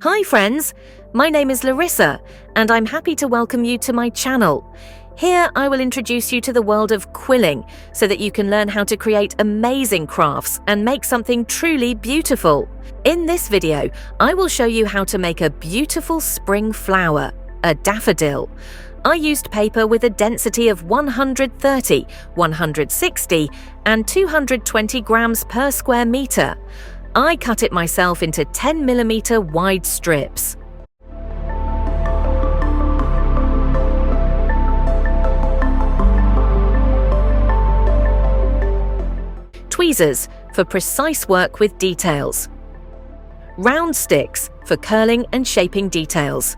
Hi friends, my name is Larissa and I'm happy to welcome you to my channel. Here I will introduce you to the world of quilling so that you can learn how to create amazing crafts and make something truly beautiful. In this video, I will show you how to make a beautiful spring flower, a daffodil. I used paper with a density of 130, 160 and 220 grams per square meter. I cut it myself into 10mm wide strips. Tweezers for precise work with details. Round sticks for curling and shaping details.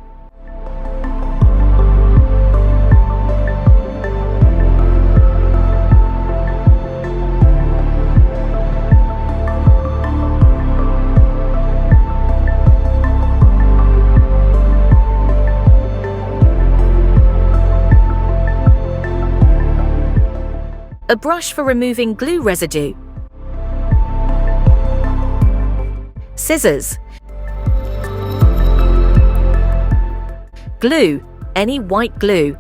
A brush for removing glue residue. Scissors. Glue, any white glue.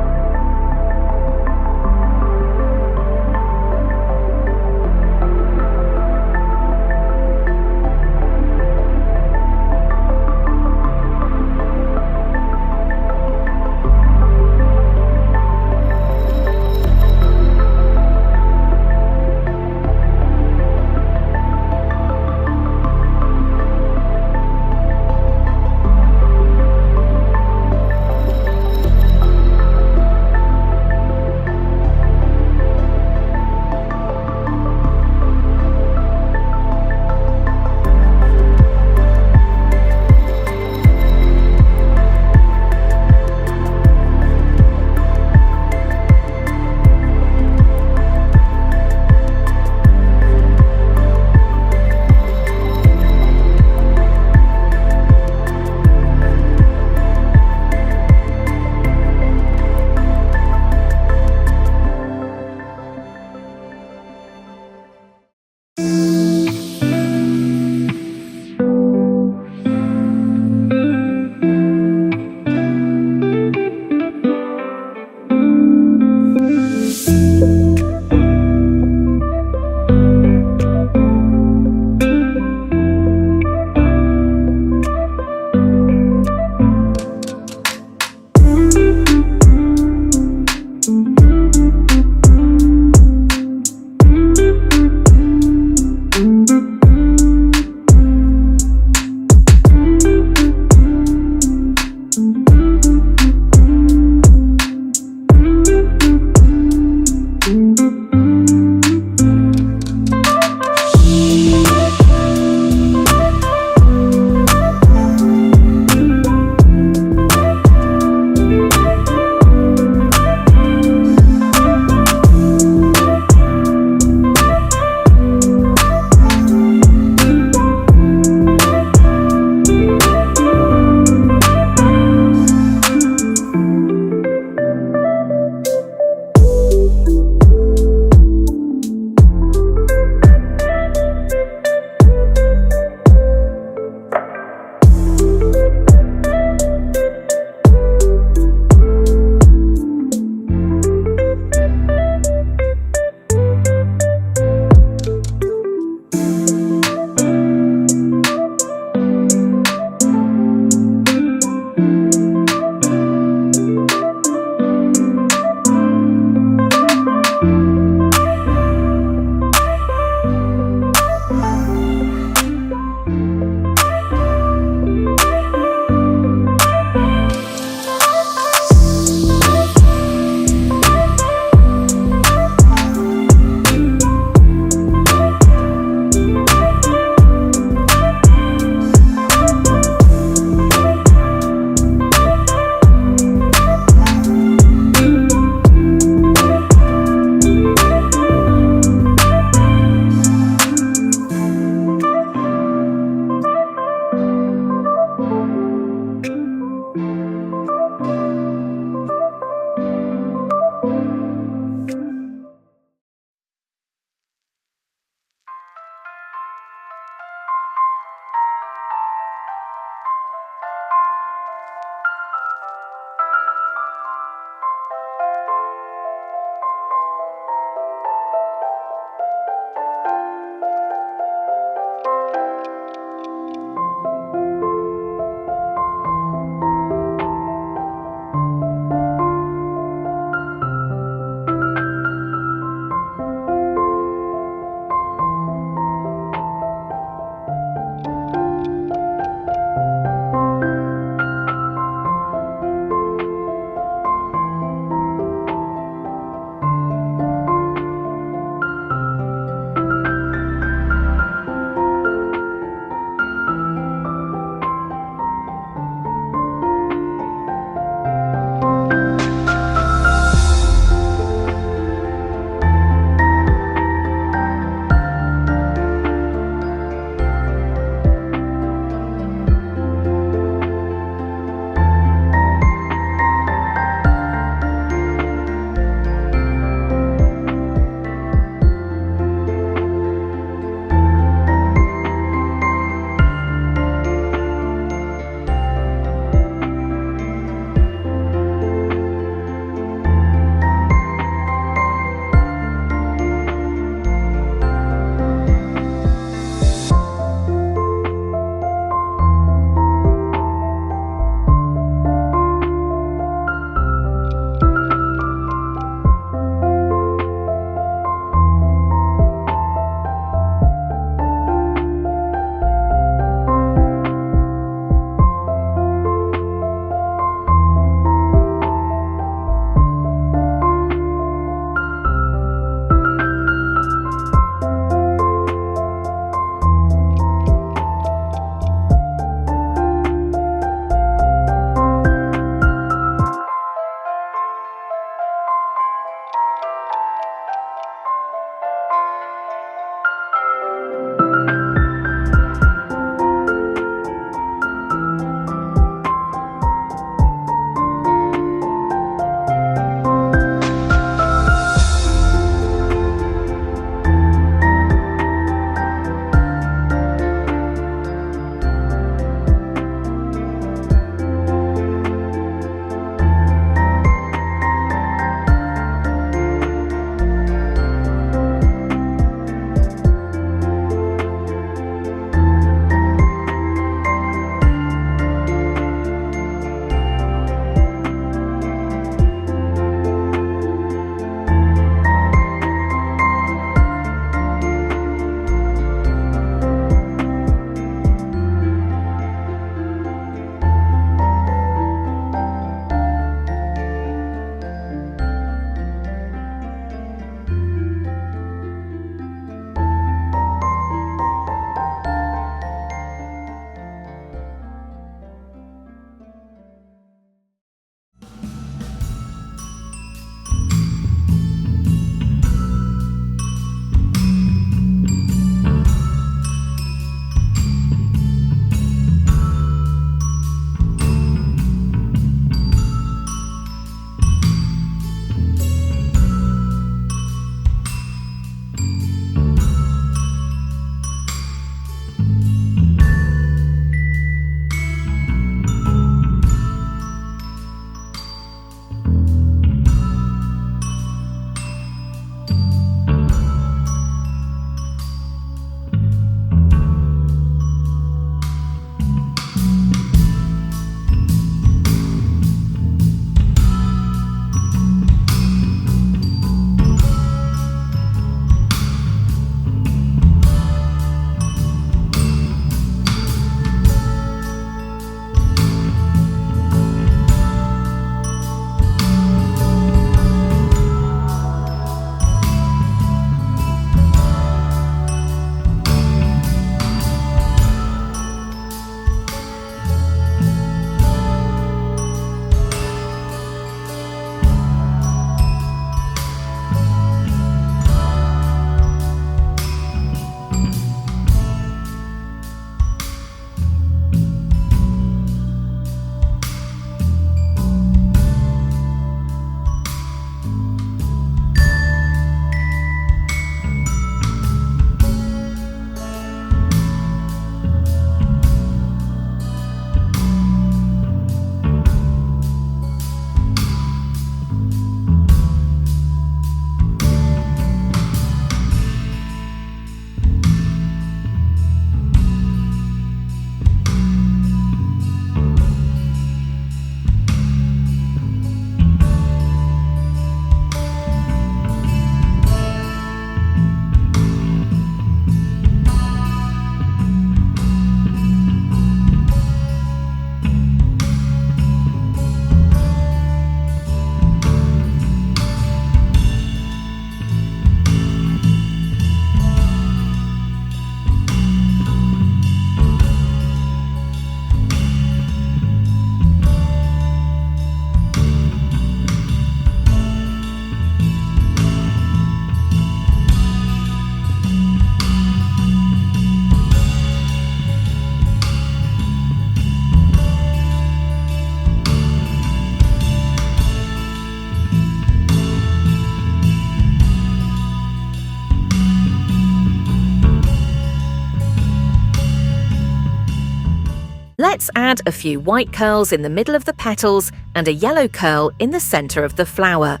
Let's add a few white curls in the middle of the petals and a yellow curl in the center of the flower.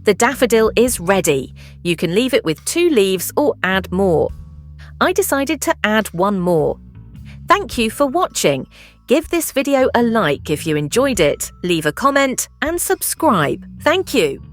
The daffodil is ready. You can leave it with 2 leaves or add more. I decided to add 1 more. Thank you for watching. Give this video a like if you enjoyed it, leave a comment and subscribe. Thank you.